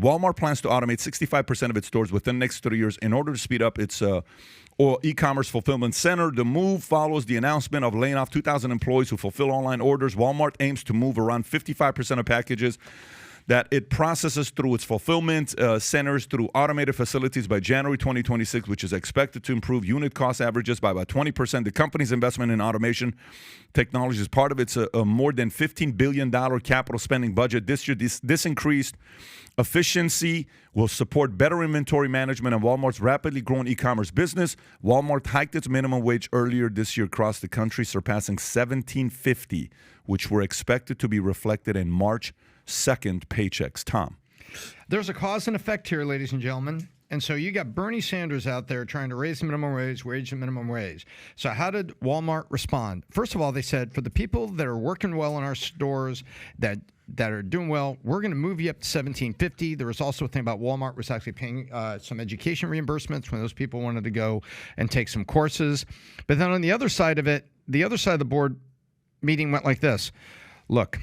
Walmart plans to automate 65% of its stores within the next 3 years in order to speed up its or e-commerce fulfillment center. The move follows the announcement of laying off 2,000 employees who fulfill online orders. Walmart aims to move around 55% of packages that it processes through its fulfillment centers through automated facilities by January 2026, which is expected to improve unit cost averages by about 20%. The company's investment in automation technology is part of its more than $15 billion capital spending budget. This year, this increased efficiency will support better inventory management of Walmart's rapidly growing e-commerce business. Walmart hiked its minimum wage earlier this year across the country, surpassing $17.50, which were expected to be reflected in March 2nd paychecks. Tom. There's a cause and effect here, ladies and gentlemen. And so you got Bernie Sanders out there trying to raise the minimum wage the minimum wage. So how did Walmart respond? First of all, they said, for the people that are working well in our stores, that are doing well, we're going to move you up to $17.50. There was also a thing about Walmart was actually paying some education reimbursements when those people wanted to go and take some courses. But then on the other side of it, the other side of the board meeting went like this. Look,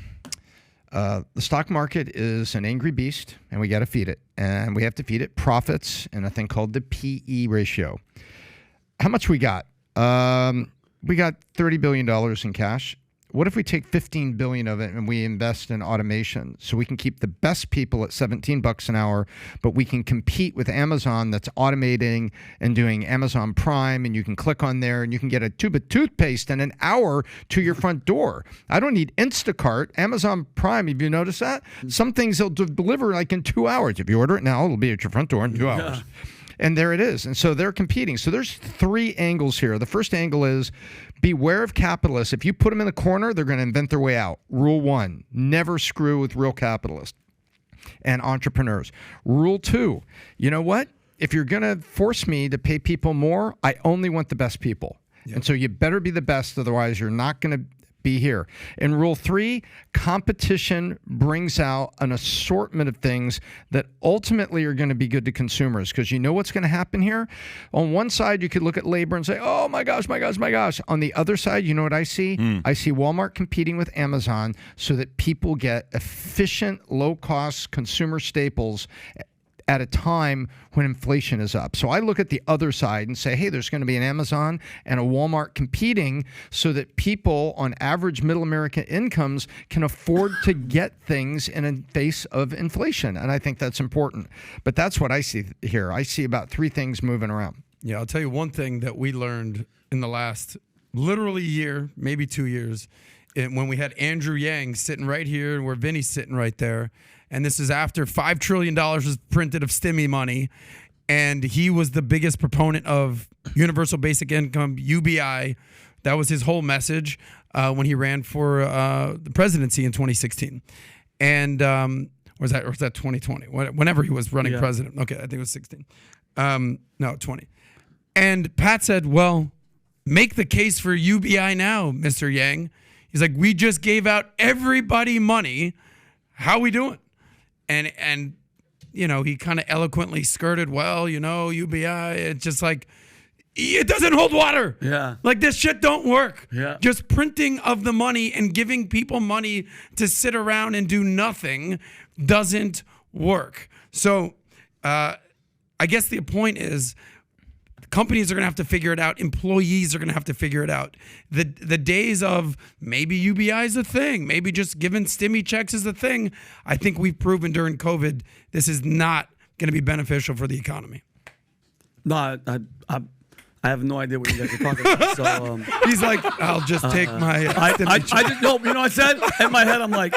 the stock market is an angry beast, and we got to feed it. And we have to feed it profits and a thing called the PE ratio. How much we got? We got $30 billion in cash. What if we take $15 billion of it and we invest in automation so we can keep the best people at $17 an hour, but we can compete with Amazon that's automating and doing Amazon Prime, and you can click on there and you can get a tube of toothpaste in an hour to your front door. I don't need Instacart. Amazon Prime, have you noticed that? Some things they'll deliver like in 2 hours. If you order it now, it'll be at your front door in 2 hours. Yeah. And there it is. And so they're competing. So there's three angles here. The first angle is beware of capitalists. If you put them in the corner, they're going to invent their way out. Rule 1, never screw with real capitalists and entrepreneurs. Rule 2, you know what? If you're going to force me to pay people more, I only want the best people. Yep. And so you better be the best, otherwise you're not going to be here. And rule 3, competition brings out an assortment of things that ultimately are going to be good to consumers, because you know what's going to happen here? On one side, you could look at labor and say, oh my gosh, my gosh, my gosh. On the other side, you know what I see? I see Walmart competing with Amazon so that people get efficient, low-cost consumer staples at a time when inflation is up. So I look at the other side and say, hey, there's going to be an Amazon and a Walmart competing so that people on average middle American incomes can afford to get things in the face of inflation. And I think that's important. But that's what I see here. I see about 3 things moving around. Yeah, I'll tell you one thing that we learned in the last literally year, maybe 2 years, when we had Andrew Yang sitting right here where Vinny's sitting right there. And this is after $5 trillion was printed of stimmy money. And he was the biggest proponent of universal basic income, UBI. That was his whole message when he ran for the presidency in 2016. And or was that 2020? Whenever he was running president. Okay, I think it was 16. No, 20. And Pat said, well, make the case for UBI now, Mr. Yang. He's like, we just gave out everybody money. How we doing? And you know, he kind of eloquently skirted, well, you know, UBI, it's just like, it doesn't hold water. Yeah. Like, this shit don't work. Yeah. Just printing of the money and giving people money to sit around and do nothing doesn't work. So I guess the point is, companies are going to have to figure it out. Employees are going to have to figure it out. The days of maybe UBI is a thing, maybe just giving stimmy checks is a thing, I think we've proven during COVID this is not going to be beneficial for the economy. No, I have no idea what you guys are talking about. So he's like, I'll just take my. I just no. You know what I said in my head? I'm like,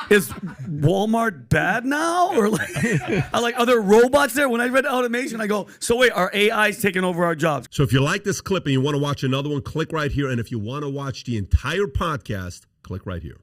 is Walmart bad now, or like, are there robots there? When I read automation, I go, so wait, are AIs taking over our jobs? So if you like this clip and you want to watch another one, click right here. And if you want to watch the entire podcast, click right here.